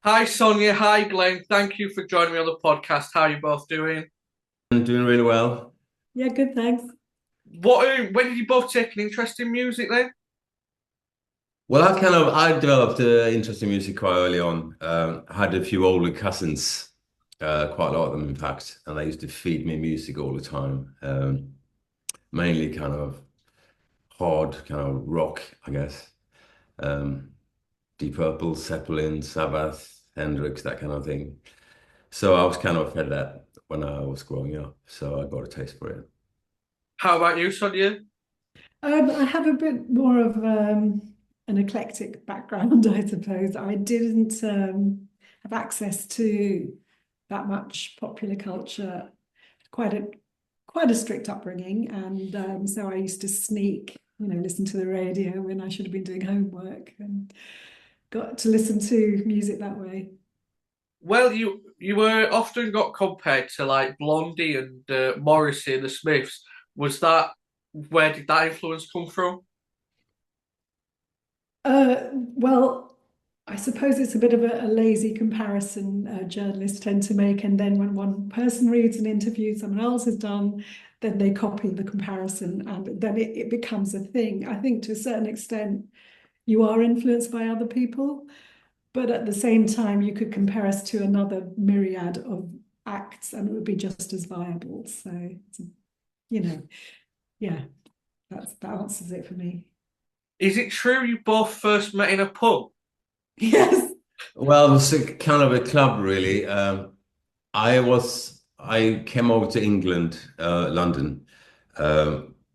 Hi Sonya, hi Glenn. Thank you for joining me on the podcast. How are you both doing? I'm doing really well. Yeah, good, thanks. When did you both take an interest in music then? Well, I developed interest in music quite early on. I had a few older cousins, quite a lot of them, in fact, and they used to feed me music all the time. Mainly kind of hard, kind of rock, I guess. Um, Deep Purple, Zeppelin, Sabbath, Hendrix, that kind of thing. So I was kind of fed that when I was growing up. So I got a taste for it. How about you, Sonya? I have a bit more of an eclectic background, I suppose. I didn't have access to that much popular culture. Quite a quite a strict upbringing, and so I used to sneak, listen to the radio when I should have been doing homework, and got to listen to music that way. Well, you were often got compared to like Blondie and Morrissey and the Smiths. Was that where did that influence come from? Well, I suppose it's a bit of a lazy comparison journalists tend to make, and then when one person reads an interview someone else has done, then they copy the comparison, and then it becomes a thing. I think to a certain extent, you are influenced by other people, but at the same time, you could compare us to another myriad of acts, and it would be just as viable. So, you know, yeah, that answers it for me. Is it true you both first met in a pub? Yes. Well, it was kind of a club, really. I came over to England, London,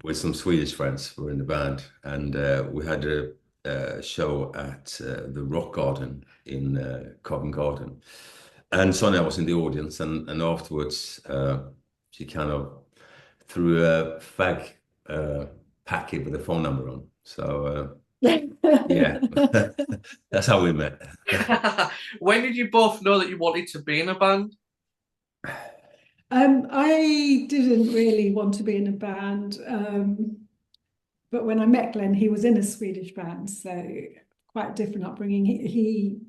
with some Swedish friends who were in the band, and we had a show at the Rock Garden in Covent Garden. And Sonia was in the audience, and afterwards, she kind of threw a fag packet with a phone number on. So, yeah, that's how we met. When did you both know that you wanted to be in a band? I didn't really want to be in a band, but when I met Glenn, he was in a Swedish band, so quite different upbringing. He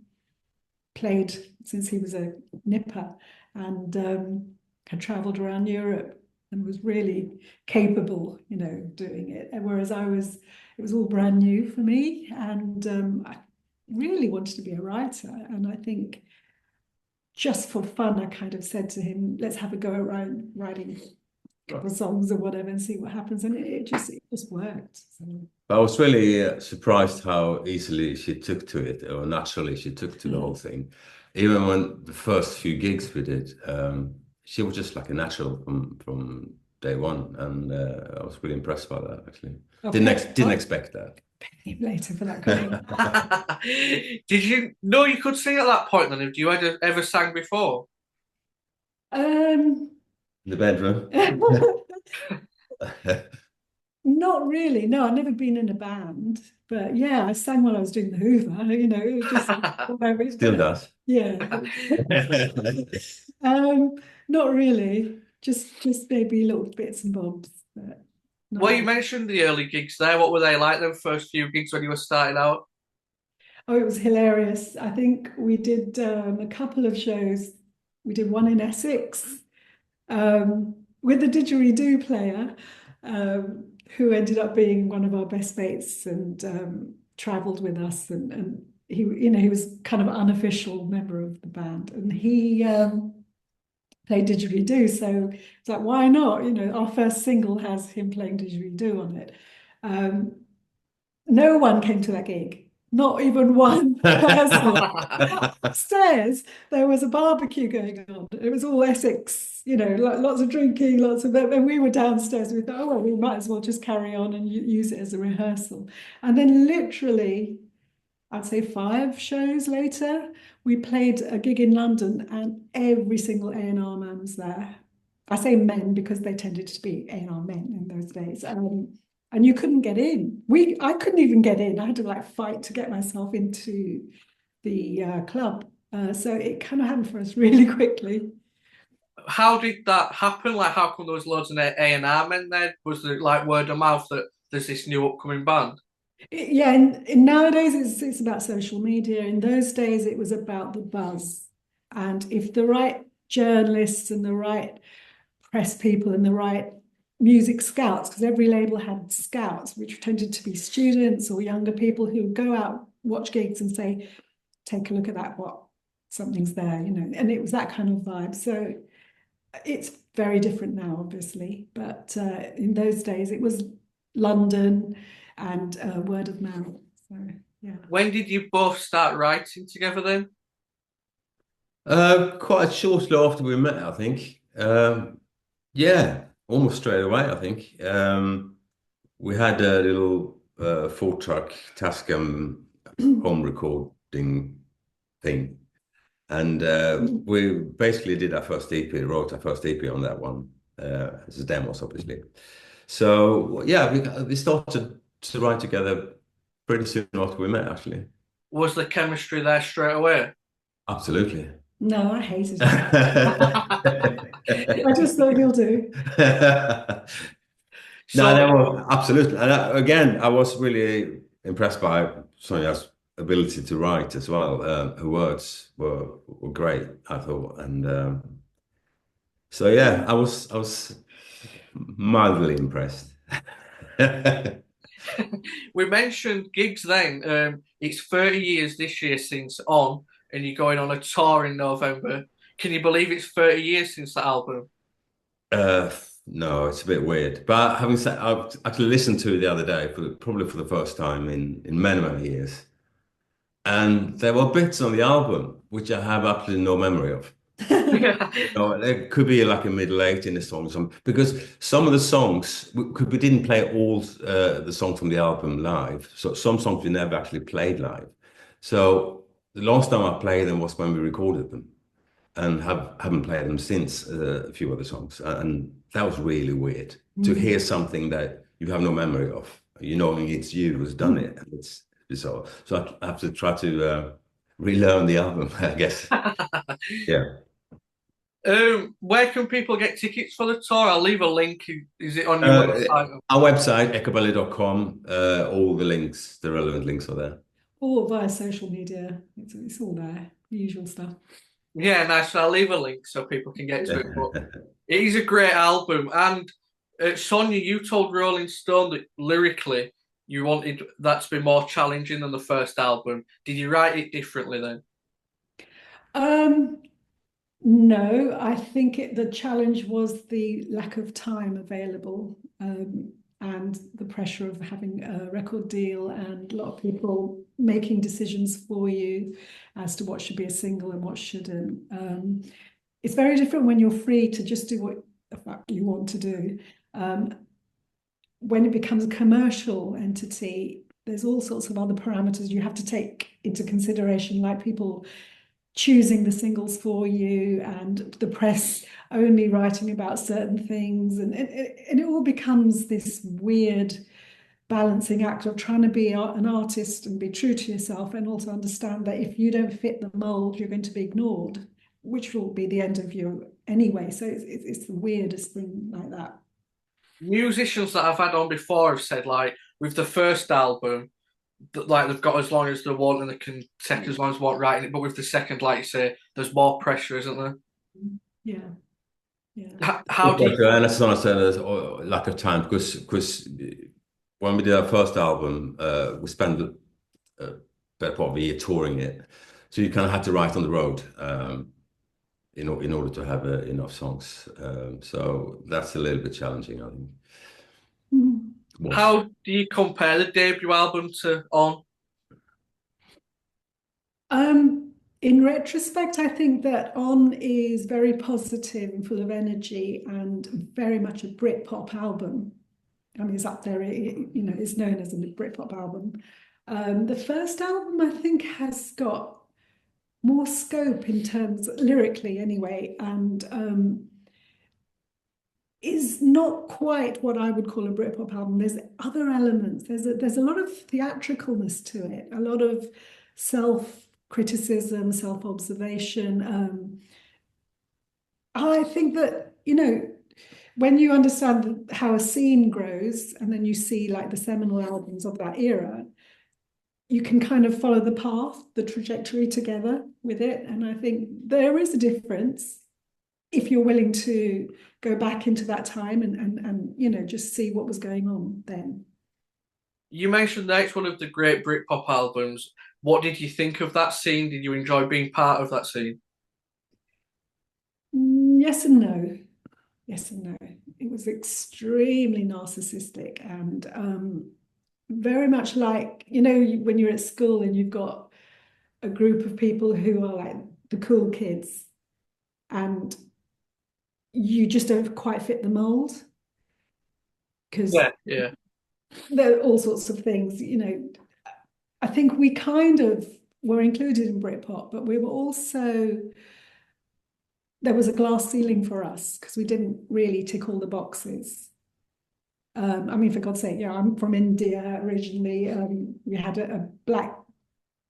played since he was a nipper, and had travelled around Europe and was really capable, doing it. And whereas it was all brand new for me, and I really wanted to be a writer, and I think just for fun, I kind of said to him, let's have a go around writing a couple of songs or whatever and see what happens. And it just worked. So. I was really surprised how easily she took to it, or naturally she took to the whole thing. Even when the first few gigs we did, she was just like a natural from day one, and I was really impressed by that. Actually, Okay. didn't expect that. Pay him later for that comment. Did you know you could sing at that point then? Have you ever sang before? Um, The bedroom. Not really. No, I've never been in a band, but yeah, I sang while I was doing the Hoover. It was just whatever. Still does. Yeah. Um, Not really. Just maybe little bits and bobs, but not Well, you really. mentioned the early gigs there. What were they like, them first few gigs when you were starting out? Oh, it was hilarious. I think we did a couple of shows. We did one in Essex with the didgeridoo player, who ended up being one of our best mates and travelled with us. And he was kind of unofficial member of the band, and he played didgeridoo. So it's like, why not? Our first single has him playing didgeridoo on it. Um, no one came to that gig. Not even one person. Upstairs, there was a barbecue going on. It was all Essex, lots of drinking, lots of and we were downstairs. We thought, oh well, we might as well just carry on and use it as a rehearsal. And then literally, I'd say 5 shows later, we played a gig in London, and every single A&R man was there. I say men because they tended to be A&R men in those days. And you couldn't get in. I couldn't even get in. I had to like fight to get myself into the club. So it kind of happened for us really quickly. How did that happen? Like, how come there was loads of A&R men there? Was it like word of mouth that there's this new upcoming band? Yeah, and nowadays it's about social media. In those days, it was about the buzz. And if the right journalists and the right press people and the right music scouts, because every label had scouts, which tended to be students or younger people who would go out, watch gigs and say, take a look at that, what something's there, and it was that kind of vibe. So it's very different now, obviously, but in those days it was London and word of mouth. So yeah. When did you both start writing together then? Quite shortly after we met, I think. Yeah, almost straight away, I think. We had a little four truck Tascam home recording thing. And we basically did our first EP, wrote our first EP on that one, as a demos, obviously. So yeah, we started to write together pretty soon after we met, actually. Was the chemistry there straight away? Absolutely. No, I hated it. I just thought he'll do. No, So that was absolutely. And again, I was really impressed by Sonya's ability to write as well. Her words were great, I thought, and so yeah, I was mildly impressed. we mentioned gigs then. It's 30 years this year since On, and you're going on a tour in November. Can you believe it's 30 years since the album? Uh, no, it's a bit weird. But having said, I've actually listened to it the other day, probably for the first time in many, many years. And there were bits on the album which I have absolutely no memory of. You know, there could be like a middle eight in the song, because some of the songs we didn't play all the songs from the album live. So some songs we never actually played live. So the last time I played them was when we recorded them, and haven't played them since, a few other songs, and that was really weird to hear something that you have no memory of. You know, it's you who's done it, and it's so I have to try to relearn the album, I guess. Yeah. Where can people get tickets for the tour? I'll leave a link. Is it on your Uh, website? our website, echobelly.com, all the links, the relevant links are there. Or via social media. It's all there, the usual stuff. Yeah, nice. I'll leave a link so people can get to it. But it is a great album. And Sonya, you told Rolling Stone that lyrically you wanted that to be more challenging than the first album. Did you write it differently then? Um, no, I think the challenge was the lack of time available, and the pressure of having a record deal and a lot of people making decisions for you as to what should be a single and what shouldn't. It's very different when you're free to just do what the fuck you want to do. Um, when it becomes a commercial entity, there's all sorts of other parameters you have to take into consideration, like people choosing the singles for you and the press only writing about certain things. And it all becomes this weird balancing act of trying to be an artist and be true to yourself, and also understand that if you don't fit the mold, you're going to be ignored, which will be the end of you anyway. So it's the weirdest thing like that. Musicians that I've had on before have said, like, with the first album, like they've got as long as they want and they can take as long as they want writing it. But with the second, like you say, there's more pressure, isn't there? Yeah, yeah. How do you? And that's not said as lack of time, because when we did our first album, we spent a better part of a year touring it, so you kind of had to write on the road, in order to have enough songs. So that's a little bit challenging, I think. Mm. How do you compare the debut album to On? In retrospect, I think that On is very positive and full of energy and very much a Britpop album. I mean, it's up there, it's known as a Britpop album. The first album, I think, has got more scope in terms, lyrically anyway, and is not quite what I would call a Britpop album. There's other elements. There's a lot of theatricalness to it, a lot of self-criticism, self-observation. I think that, when you understand how a scene grows, and then you see like the seminal albums of that era, you can kind of follow the path, the trajectory together with it. And I think there is a difference if you're willing to go back into that time and you know, just see what was going on then. You mentioned that it's one of the great Britpop albums. What did you think of that scene? Did you enjoy being part of that scene? Yes and no. Yes and no. It was extremely narcissistic and very much like, you know, when you're at school and you've got a group of people who are like the cool kids and you just don't quite fit the mold because Yeah. there are all sorts of things, you know. I think we kind of were included in Britpop, but we were also, there was a glass ceiling for us because we didn't really tick all the boxes. I mean, for God's sake, yeah, I'm from India originally. We had a black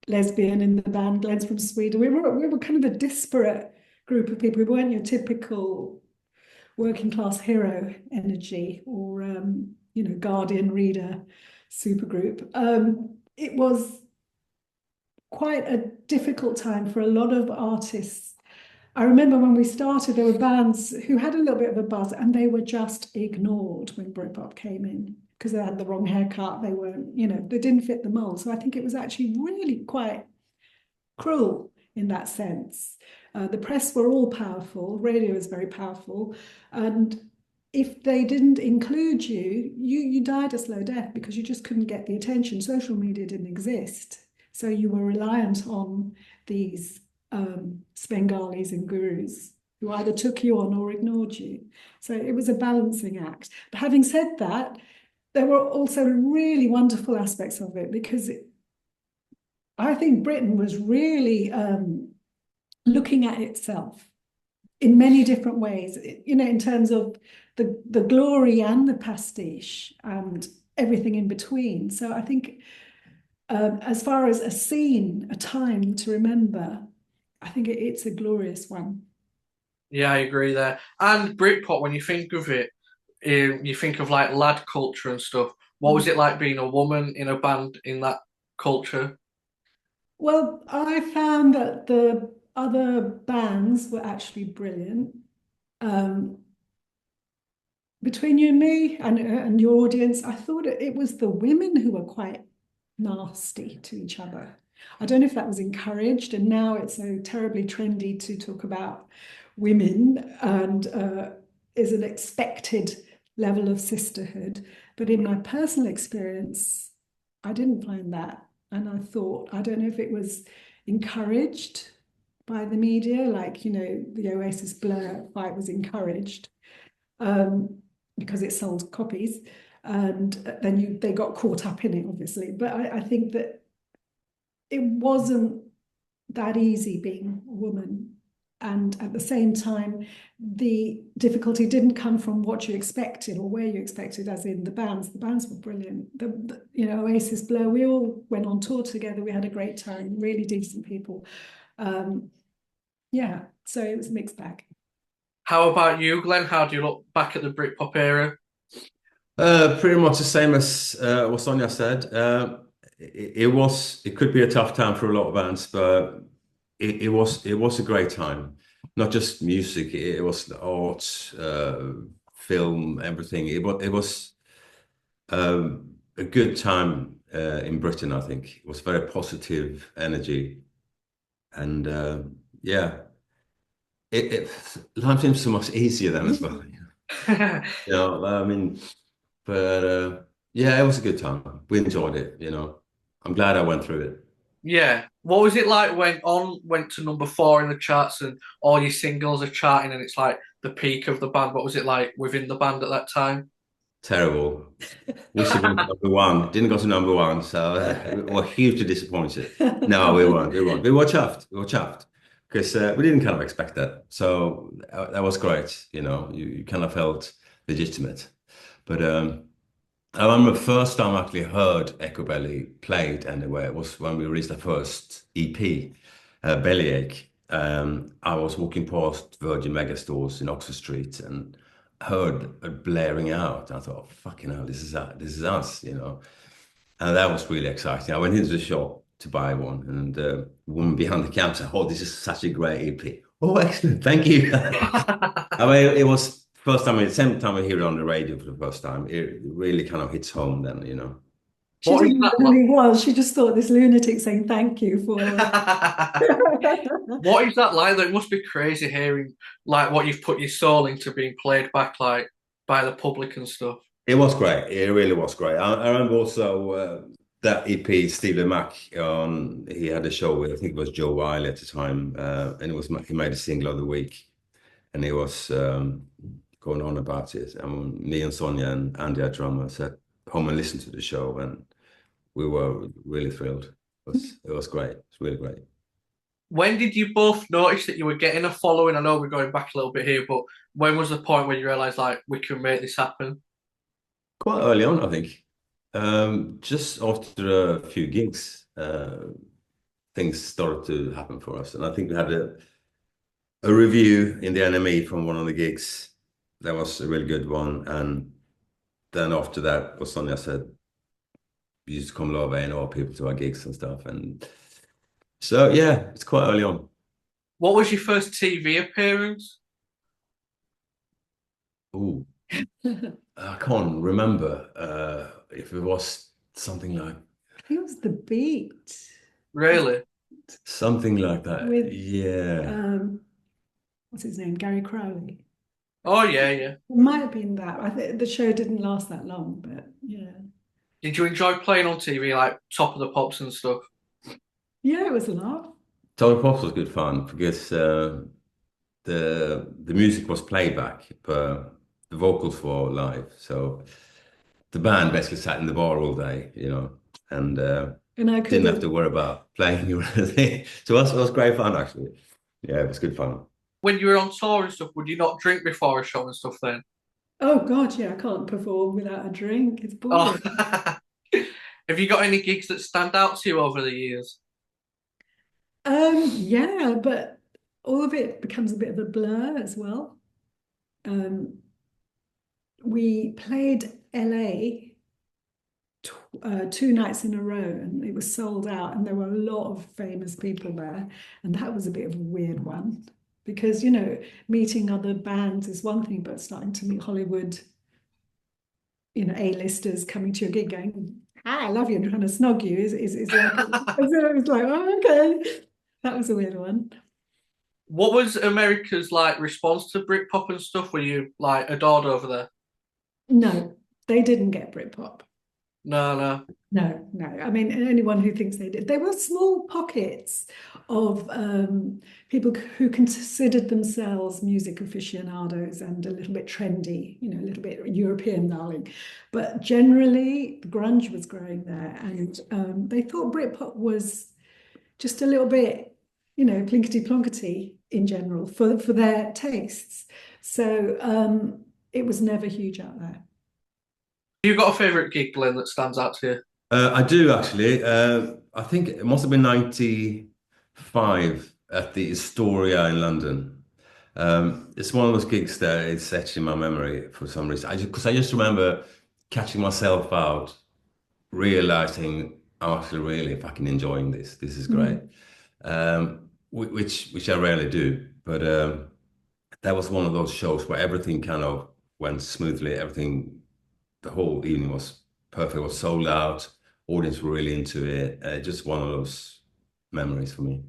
lesbian in the band. Glen's from Sweden. We were kind of a disparate group of people. We weren't your typical working class hero energy or you know, Guardian reader supergroup. It was quite a difficult time for a lot of artists. I remember when we started, there were bands who had a little bit of a buzz and they were just ignored when Britpop came in because they had the wrong haircut. They weren't, you know, they didn't fit the mold. So I think it was actually really quite cruel in that sense. The press were all powerful, radio was very powerful. And if they didn't include you, you died a slow death because you just couldn't get the attention. Social media didn't exist. So you were reliant on these Spengalis and gurus who either took you on or ignored you. So it was a balancing act. But having said that, there were also really wonderful aspects of it because I think Britain was really looking at itself in many different ways, you know, in terms of the glory and the pastiche and everything in between. So I think as far as a scene, a time to remember, I think it's a glorious one. Yeah, I agree there. And Britpop, when you think of it, you think of like lad culture and stuff. What was it like being a woman in a band in that culture? Well, I found that the other bands were actually brilliant. Um, between you and me and your audience, I thought it was the women who were quite nasty to each other. I don't know if that was encouraged, and now it's so terribly trendy to talk about women and is an expected level of sisterhood. But in my personal experience, I didn't find that. And I thought, I don't know if it was encouraged by the media, like, you know, the Oasis Blur fight was encouraged because it sold copies. And then they got caught up in it, obviously. But I think that it wasn't that easy being a woman. And at the same time, the difficulty didn't come from what you expected or where you expected, as in the bands. The bands were brilliant. You know, Oasis Blur, we all went on tour together. We had a great time, really decent people. Yeah, so it was a mixed bag. How about you, Glenn? How do you look back at the Britpop era? Pretty much the same as what Sonya said. It could be a tough time for a lot of bands, but it was a great time. Not just music, it was the art, film, everything. It was a good time in Britain, I think. It was very positive energy. And yeah, life seems so much easier then as well. You know, I mean, but yeah, it was a good time. We enjoyed it, you know. I'm glad I went through it. Yeah. What was it like when On went to number 4 in the charts and all your singles are charting and it's like the peak of the band? What was it like within the band at that time? Terrible. Wish it went to number one. Didn't go to number one, so we were hugely disappointed. No, we weren't. We weren't. We were chuffed. We were chuffed because we didn't kind of expect that. So that was great. You know, you kind of felt legitimate. But I remember the first time I actually heard Echobelly played anyway. It was when we released the first EP, Bellyache. I was walking past Virgin Megastores in Oxford Street and heard it blaring out. I thought, fucking hell, this is us, you know. And that was really exciting. I went into the shop to buy one, and the woman behind the counter said, "Oh, this is such a great EP." Oh, excellent. Thank you. I mean, it was first time, the same time I hear it on the radio for the first time. It really kind of hits home then, you know. She What is didn't know that who like? he was. She just thought this lunatic saying thank you for. What is that like? Though? It must be crazy hearing like what you've put your soul into being played back like by the public and stuff. It was great. It really was great. I remember also that EP, Stevie Mac, he had a show with, I think it was Joe Wiley at the time, and he made a single of the week, and he was going on about it. And me and Sonya and Andy, our drummer, sat home and listened to the show, and we were really thrilled. It was great. It's really great. When did you both notice that you were getting a following? I know we're going back a little bit here, but when was the point where you realized like we can make this happen? Quite early on, I think. Just after a few gigs, things started to happen for us. And I think we had a review in the NME from one of the gigs. That was a really good one. And then after that, what Sonia said, we used to come a lot of A&R people to our gigs and stuff. And so, yeah, it's quite early on. What was your first TV appearance? Ooh, I can't remember if it was something like I think it was The Beat Really? something like that. with Yeah. what's his name? Gary Crowley. Oh yeah, yeah. It might have been that. I think the show didn't last that long, but yeah. Did you enjoy playing on TV like Top of the Pops and stuff? Yeah, it was a laugh. Total Pops was good fun because the music was playback, but the vocals were live. So the band basically sat in the bar all day, you know, and And I didn't have could to worry about playing or anything. So it was great fun actually. Yeah, it was good fun. When you were on tour and stuff, would you not drink before a show and stuff then? oh God, yeah, I can't perform without a drink. It's Oh, boring. have you got any gigs that stand out to you over the years? Yeah, but all of it becomes a bit of a blur as well. Um, we played LA 2 nights in a row, and it was sold out, and there were a lot of famous people there, and that was a bit of a weird one because meeting other bands is one thing, but starting to meet Hollywood, A-listers coming to your gig going, "Hi, I love you," and trying to snog you is like it's like, oh, okay, that was a weird one. What was America's like response to Britpop and stuff? Were you like adored over there? No, they didn't get Britpop. No, no. No, no. I mean, anyone who thinks they did, there were small pockets of people who considered themselves music aficionados and a little bit trendy, a little bit European darling. But generally, grunge was growing there, and they thought Britpop was just a little bit, plinkety plonkety in general for their tastes. So it was never huge out there. You got a favourite gig, Glenn, that stands out to you? I do actually. I think it must have been 95 at the Astoria in London. It's one of those gigs that it's etched in my memory for some reason. Because I just remember catching myself out, realizing I'm actually really fucking enjoying this. This is great. Which I rarely do, but that was one of those shows where everything kind of went smoothly. The whole evening was perfect. It was sold out. Audience were really into it. Just one of those memories for me.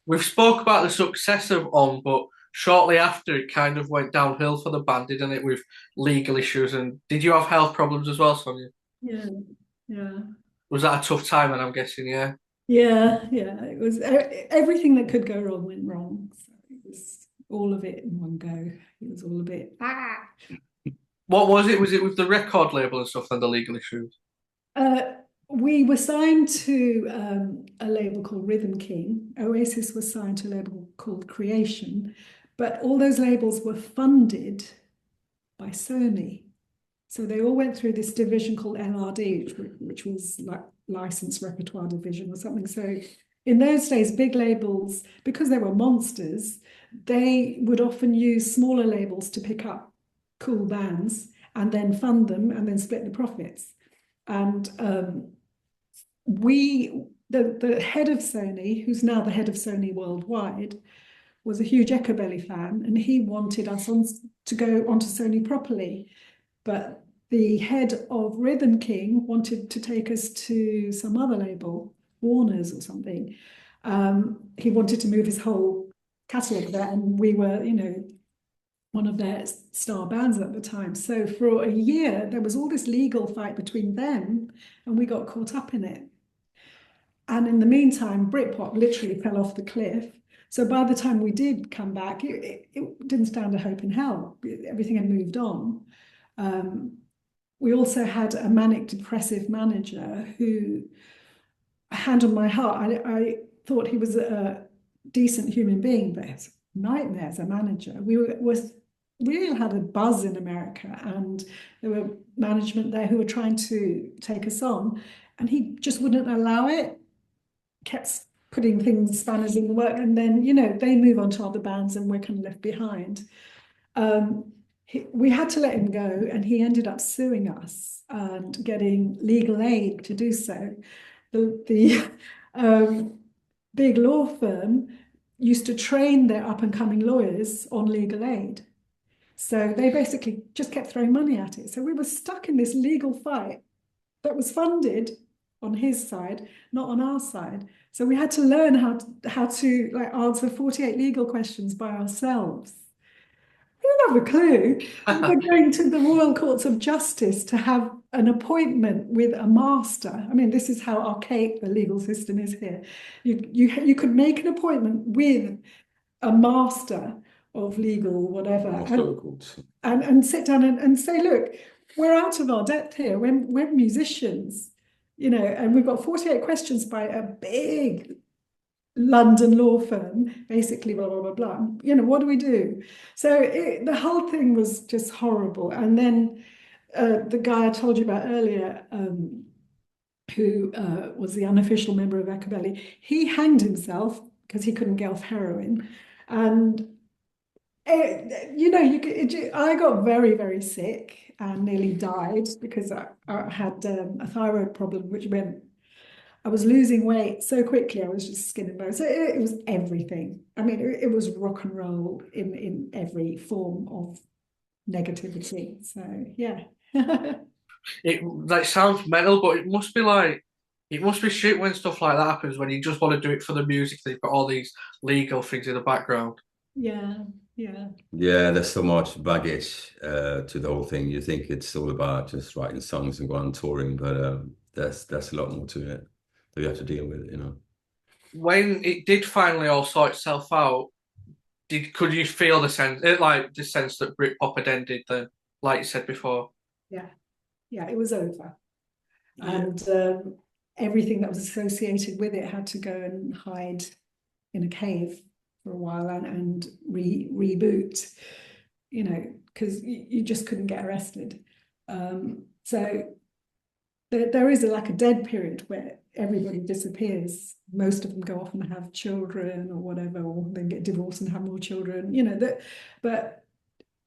We've spoke about the success of On, but shortly after it kind of went downhill for the band, didn't it, with legal issues? And did you have health problems as well, Sonia? Yeah, yeah. Was that a tough time? And I'm guessing, yeah. Yeah, yeah. It was everything that could go wrong went wrong. So it was all of it in one go. It was all a bit What was it? Was it with the record label and stuff and the legal issues? We were signed to a label called Rhythm King. Oasis was signed to a label called Creation, but all those labels were funded by Sony. So they all went through this division called LRD, which was like licensed repertoire division or something. So in those days, big labels, because they were monsters, they would often use smaller labels to pick up cool bands and then fund them and then split the profits. And the head of Sony, who's now the head of Sony worldwide, was a huge Echobelly fan, and he wanted us to go onto Sony properly. But the head of Rhythm King wanted to take us to some other label, Warner's or something. He wanted to move his whole catalogue there, and we were, one of their star bands at the time. So for a year, there was all this legal fight between them, and we got caught up in it. And in the meantime, Britpop literally fell off the cliff. So by the time we did come back, it didn't stand a hope in hell. Everything had moved on. We also had a manic depressive manager who, hand on my heart, I thought he was a decent human being, but it's nightmare as a manager. We really had a buzz in America, and there were management there who were trying to take us on, and he just wouldn't allow it, kept putting spanners in the work, and then, they move on to other bands and we're kind of left behind. We had to let him go, and he ended up suing us and getting legal aid to do so. The big law firm used to train their up-and-coming lawyers on legal aid. So they basically just kept throwing money at it. So we were stuck in this legal fight that was funded on his side, not on our side. So we had to learn how to like answer 48 legal questions by ourselves. We didn't have a clue. We were going to the Royal Courts of Justice to have an appointment with a master. I mean, this is how archaic the legal system is here. You could make an appointment with a master of legal whatever, and sit down and say, look, we're out of our depth here. We're musicians, and we've got 48 questions by a big London law firm, basically, blah, blah, blah, blah. What do we do? So the whole thing was just horrible. And then the guy I told you about earlier, who was the unofficial member of Echobelly, he hanged himself because he couldn't get off heroin. And I got very, very sick and nearly died because I had a thyroid problem, which meant I was losing weight so quickly. I was just skin and bones. So it was everything. I mean, it was rock and roll in every form of negativity. So yeah. It sounds mental, but it must be shit when stuff like that happens, when you just want to do it for the music. They've got all these legal things in the background. Yeah. Yeah, there's so much baggage to the whole thing. You think it's all about just writing songs and going on touring, but there's a lot more to it that you have to deal with, When it did finally all sort itself out, could you feel the sense that Britpop had ended then, like you said before? Yeah, it was over. Yeah. And everything that was associated with it had to go and hide in a cave for a while and reboot, because you just couldn't get arrested. So there is a dead period where everybody disappears. Most of them go off and have children or whatever, or then get divorced and have more children, but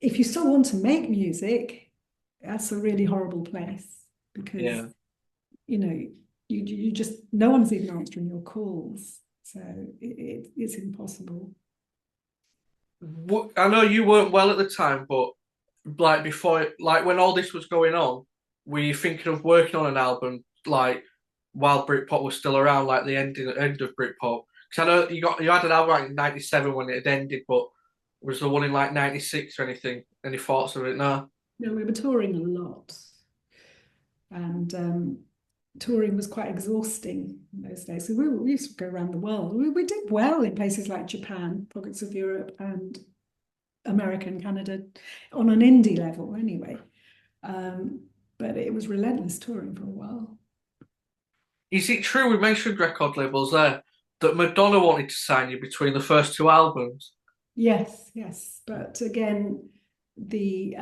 if you still want to make music, that's a really horrible place, because you just, no one's even answering your calls. So it's impossible. I know you weren't well at the time, but before, when all this was going on, were you thinking of working on an album while Britpop was still around, like the end of Britpop? Because I know you had an album in '97 when it had ended, but was there one in '96 or anything? Any thoughts of it now? No, we were touring a lot, and touring was quite exhausting in those days. So we used to go around the world. We did well in places like Japan, pockets of Europe, and America and Canada, on an indie level anyway. But it was relentless touring for a while. Is it true, we mentioned record labels there, that Madonna wanted to sign you between the first two albums? Yes. But again, it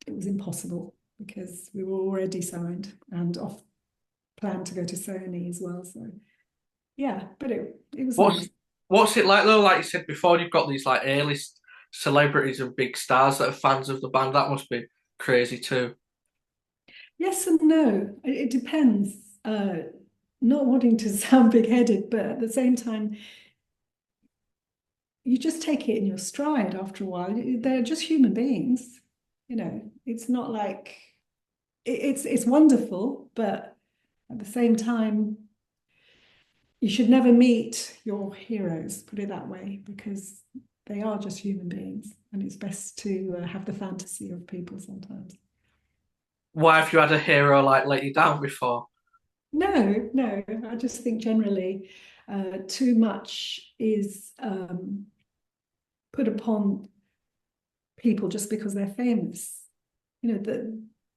was impossible because we were already signed and off plan to go to Sony as well. So yeah, but it was. What's it like though? Like you said before, you've got these A-list celebrities and big stars that are fans of the band. That must be crazy too. Yes and no. It depends. Not wanting to sound big-headed, but at the same time, you just take it in your stride after a while. They're just human beings. It's not like it's wonderful, but at the same time, you should never meet your heroes, put it that way, because they are just human beings, and it's best to have the fantasy of people sometimes. Why have you had a hero like let you down before? No, no, I just think generally too much is put upon people just because they're famous.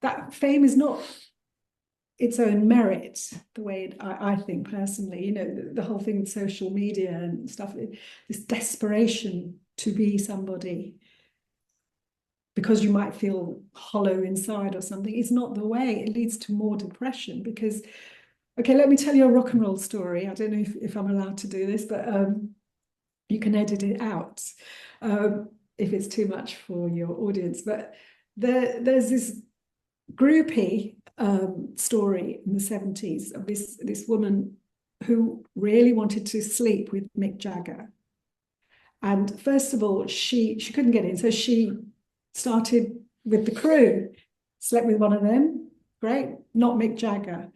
That fame is not its own merit, the way I think personally. The whole thing with social media and stuff, this desperation to be somebody because you might feel hollow inside or something, is not the way. It leads to more depression because, okay, let me tell you a rock and roll story. I don't know if I'm allowed to do this, but you can edit it out if it's too much for your audience. But there's this groupie story in the 70s of this woman who really wanted to sleep with Mick Jagger. And first of all, she couldn't get in, so she started with the crew, slept with one of them, great, not Mick Jagger.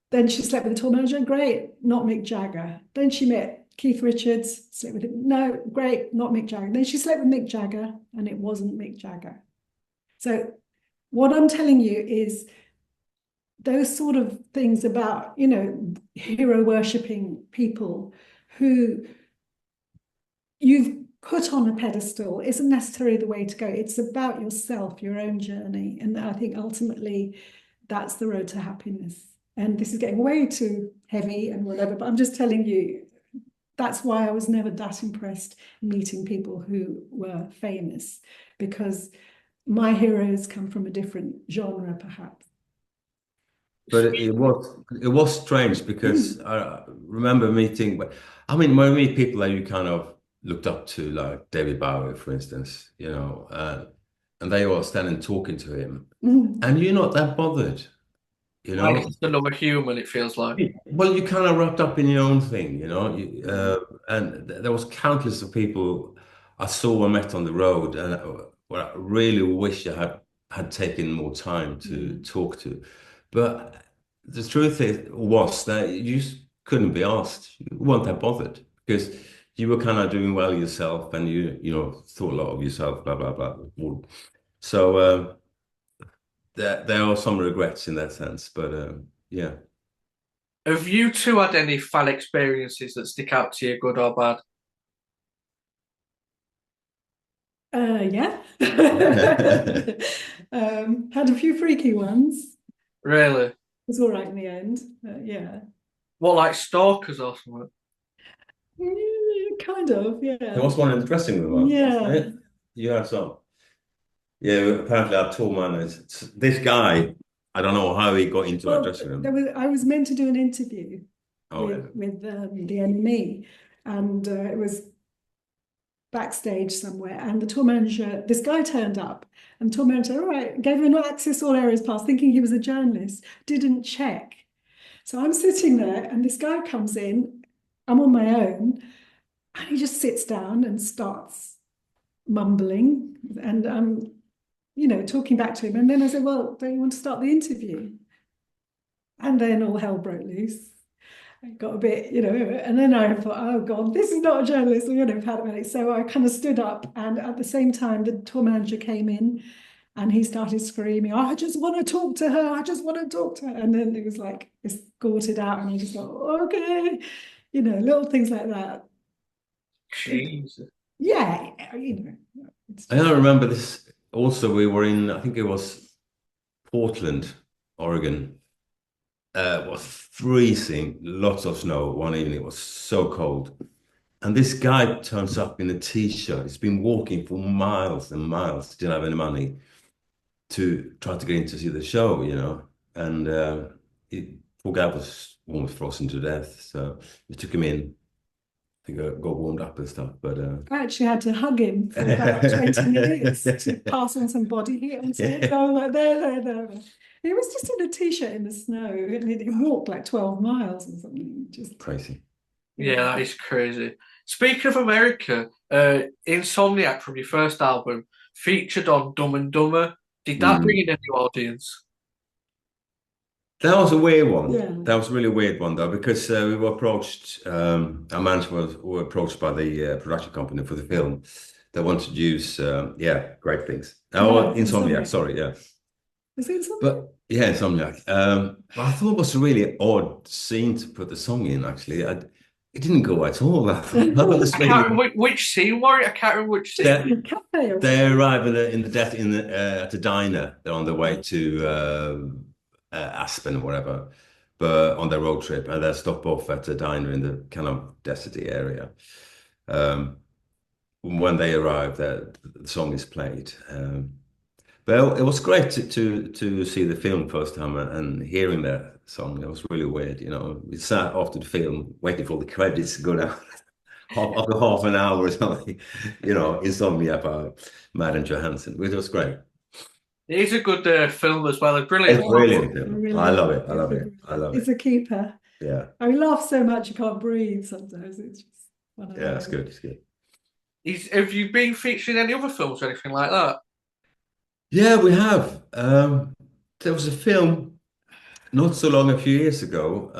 Then she slept with the tour manager, great, not Mick Jagger. Then she met Keith Richards, slept with him, no, great, not Mick Jagger. Then she slept with Mick Jagger, and it wasn't Mick Jagger. So what I'm telling you is those sort of things about, hero worshipping people who you've put on a pedestal isn't necessarily the way to go. It's about yourself, your own journey. And I think ultimately that's the road to happiness. And this is getting way too heavy and whatever, but I'm just telling you, that's why I was never that impressed meeting people who were famous, because my heroes come from a different genre, perhaps. But it was strange because I remember meeting, when I meet people that you kind of looked up to, like David Bowie, for instance, and they were standing talking to him, and you're not that bothered, Like it's another human, it feels like. Well, you kind of wrapped up in your own thing, and there was countless of people I saw and met on the road, and I really wish I had taken more time to talk to. But the truth was that you just couldn't be asked. You weren't that bothered because you were kind of doing well yourself, and you thought a lot of yourself, blah blah blah. So there are some regrets in that sense, but yeah. Have you two had any fan experiences that stick out to you, good or bad? Yeah. Had a few freaky ones. Really? It was all right in the end. Yeah. What, like stalkers or something? Kind of, yeah. There was one in the dressing room. Yeah. You have some. Yeah, apparently our tour manager, this guy, I don't know how he got into our dressing room. I was meant to do an interview with the NME, and it was backstage somewhere, and the tour manager, this guy turned up, and the tour manager, all right, gave him an access all areas pass, thinking he was a journalist, didn't check. So I'm sitting there, and this guy comes in, I'm on my own, and he just sits down and starts mumbling, and I'm, talking back to him. And then I said, well, don't you want to start the interview? And then all hell broke loose. I got a bit, and then I thought, oh God, this is not a journalist. So I kind of stood up, and at the same time, the tour manager came in, and he started screaming, oh, I just want to talk to her. I just want to talk to her. And then it was like escorted out, and I just thought, okay, little things like that. Jesus. Yeah, I don't remember this. Also, we were in, I think it was Portland, Oregon. It was freezing, lots of snow one evening. It was so cold. And this guy turns up in a t-shirt. He's been walking for miles and miles, didn't have any money to try to get in to see the show, And poor guy was almost frozen to death. So we took him in. I think I got warmed up and stuff, but I actually had to hug him for about 20 minutes to pass on some body heat and say, go there. He was just in a t-shirt in the snow, and he walked like 12 miles or something. Just Crazy. Yeah, that is crazy. Speaking of America, Insomniac from your first album featured on Dumb and Dumber. Did that bring in a new audience? That was a weird one. Yeah. That was a really weird one though, because we were approached. Our management were approached by the production company for the film. They wanted to use, great things. Oh, Insomniac. Sorry, yeah. Was it Insomniac? But yeah, Insomniac. But I thought it was a really odd scene to put the song in. Actually, it didn't go at all. I thought it was I can't remember which scene were it? I can't remember which scene. They arrive at the diner. They're on their way to Aspen or whatever, but on their road trip, and they stop off at a diner in the kind of deserty area. When they arrive, the song is played. But it was great to see the film first time and hearing that song. It was really weird, you know. We sat after the film waiting for the credits to go down. After half an hour or something, you know, Insomnia by Madan Johansson, which was great. It is a good film as well. It's brilliant. It's brilliant. I love it. I love it. I love it. It's a keeper. Yeah. I laugh so much you can't breathe sometimes. It's just one of Yeah, it's good. It's good. Have you been featured in any other films or anything like that? Yeah, we have. There was a film not so long, a few years ago.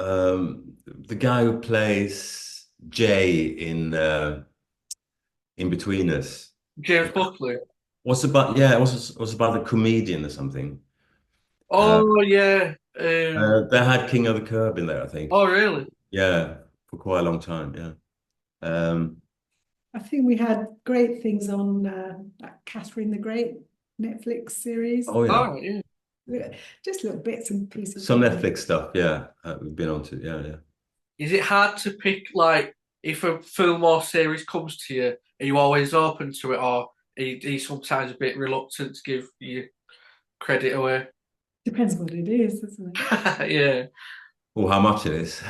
The guy who plays Jay in Between Us. James Buckley. What's about? Yeah, it was about a comedian or something. Oh yeah. They had King of the Curb in there, I think. Oh really? Yeah, for quite a long time. Yeah. I think we had great things on that Catherine the Great Netflix series. Oh yeah. Oh yeah. Just little bits and pieces. Some Netflix stuff, yeah. We've been on to, yeah. Is it hard to pick, like, if a film or series comes to you, are you always open to it, or are you sometimes a bit reluctant to give you credit away? Depends what it is, doesn't it? Yeah. Or how much it is.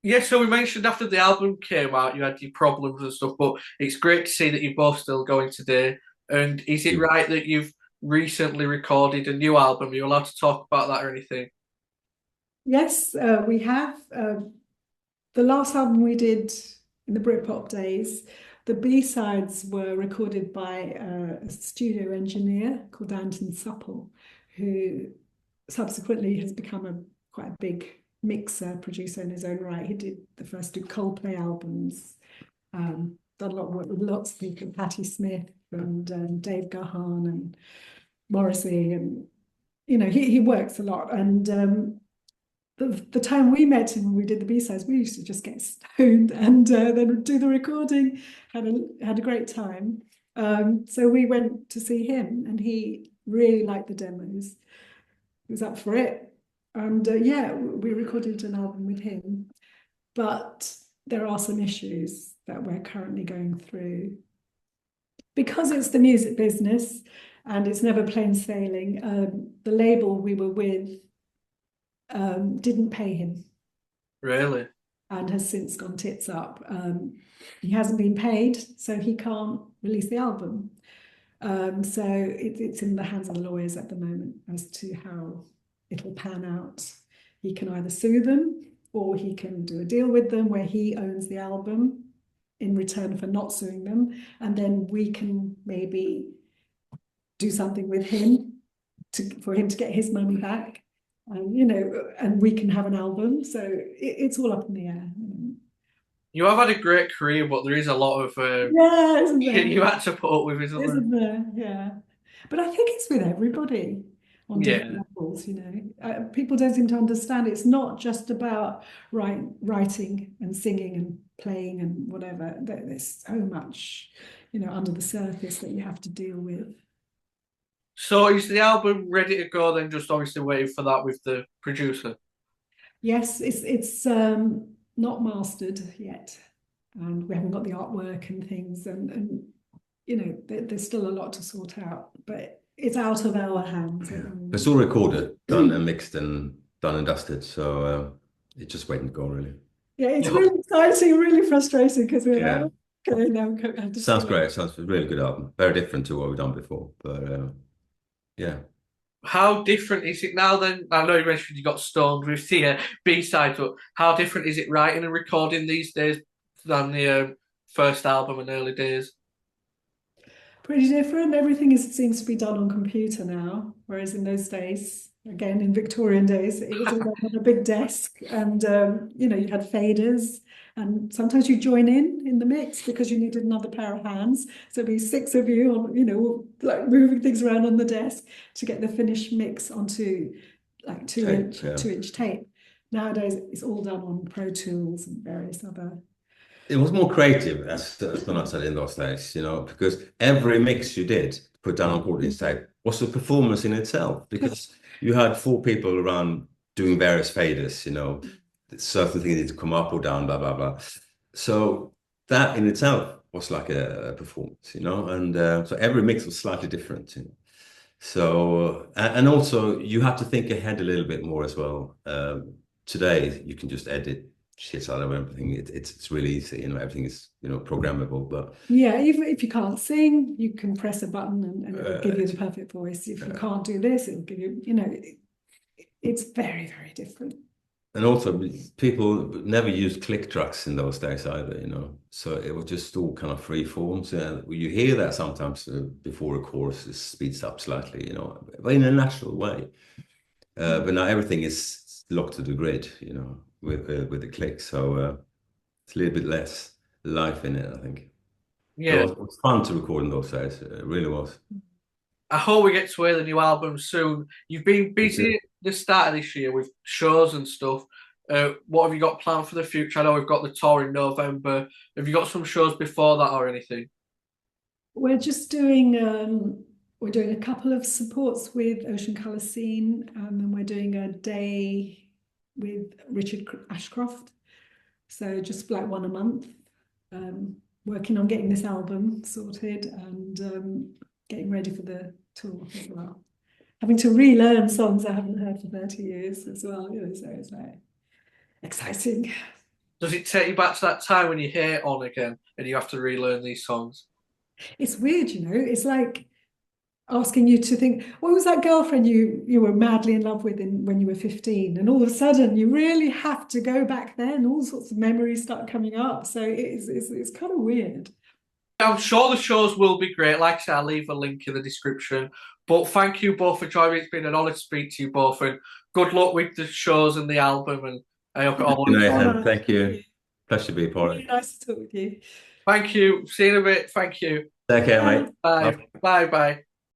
Yeah, so we mentioned after the album came out, you had your problems and stuff, but it's great to see that you're both still going today. And is it right that you've recently recorded a new album? Are you allowed to talk about that or anything? Yes, we have. The last album we did in the Britpop days, the B-sides were recorded by a studio engineer called Anton Supple, who subsequently has become quite a big mixer, producer in his own right. He did the first two Coldplay albums, done a lot of work with lots of people, Patti Smith and Dave Gahan and Morrissey, and you know, he works a lot. And the time we met him when we did the B-sides, we used to just get stoned and then do the recording, had a great time. So we went to see him and he really liked the demos. He was up for it. And we recorded an album with him, but there are some issues that we're currently going through. Because it's the music business and it's never plain sailing, the label we were with didn't pay him. Really? And has since gone tits up. He hasn't been paid, so he can't release the album. So it's in the hands of the lawyers at the moment as to how it'll pan out. He can either sue them or he can do a deal with them where he owns the album in return for not suing them, and then we can maybe do something with him for him to get his money back, and we can have an album. So it's all up in the air. You have had a great career, but there is a lot of isn't there? You had to put up with, isn't there? Yeah, but I think it's with everybody on different levels. People don't seem to understand it's not just about writing and singing and playing and whatever. There's so much, under the surface that you have to deal with. So is the album ready to go then, just obviously waiting for that with the producer? Yes, it's not mastered yet, and we haven't got the artwork and things, and there's still a lot to sort out, but it's out of our hands. Yeah. It's all recorded, done and mixed and done and dusted, so it's just waiting to go, really. Yeah, it's really exciting, really frustrating, because we're like, Okay, now I'm Sounds great. Sounds a really good album. Very different to what we've done before, but yeah. How different is it now then? I know you mentioned you got stoned with the B-side, but how different is it writing and recording these days than the first album and early days? Pretty different. Everything seems to be done on computer now, whereas in those days, again in Victorian days, it was all done on a big desk, and you had faders, and sometimes you join in the mix because you needed another pair of hands. So it'd be six of you on, like moving things around on the desk to get the finished mix onto like Tape, 2-inch tape. Nowadays, it's all done on Pro Tools and various other. It was more creative, as Donna said in those days, because every mix you did put down on recording tape was a performance in itself, because you had four people around doing various faders, certain things need to come up or down, blah, blah, blah. So that in itself was like a performance, and so every mix was slightly different. So, and also you have to think ahead a little bit more as well. Today, you can just edit shit out of everything. It's really easy, everything is, programmable. But yeah, even if you can't sing, you can press a button and it will give you the perfect voice. If you can't do this, it will give you, it's very, very different. And also, people never used click tracks in those days either, So it was just all kind of free forms. You hear that sometimes before a chorus it speeds up slightly, but in a natural way. But now everything is locked to the grid, with the click. So it's a little bit less life in it, I think. Yeah. So it was fun to record in those days. It really was. I hope we get to hear the new album soon. You've been busy at the start of this year with shows and stuff. What have you got planned for the future? I know we've got the tour in November. Have you got some shows before that or anything? We're just doing a couple of supports with Ocean Colour Scene, and we're doing a day with Richard Ashcroft. So just like one a month. Working on getting this album sorted and getting ready for the tour as well. Having to relearn songs I haven't heard for 30 years as well, so it's very exciting. Does it take you back to that time when you hear On again and you have to relearn these songs? It's weird, it's like asking you to think, what was that girlfriend you were madly in love with when you were 15? And all of a sudden you really have to go back then, all sorts of memories start coming up. So it's kind of weird. I'm sure the shows will be great. Like I said, I'll leave a link in the description. But thank you both for joining me. It's been an honour to speak to you both, and good luck with the shows and the album. And I hope it all works. Thank you. Pleasure to be a part of it. Really nice to talk with you. Thank you. See you in a bit. Thank you. Take care, mate. Bye. Bye. Bye.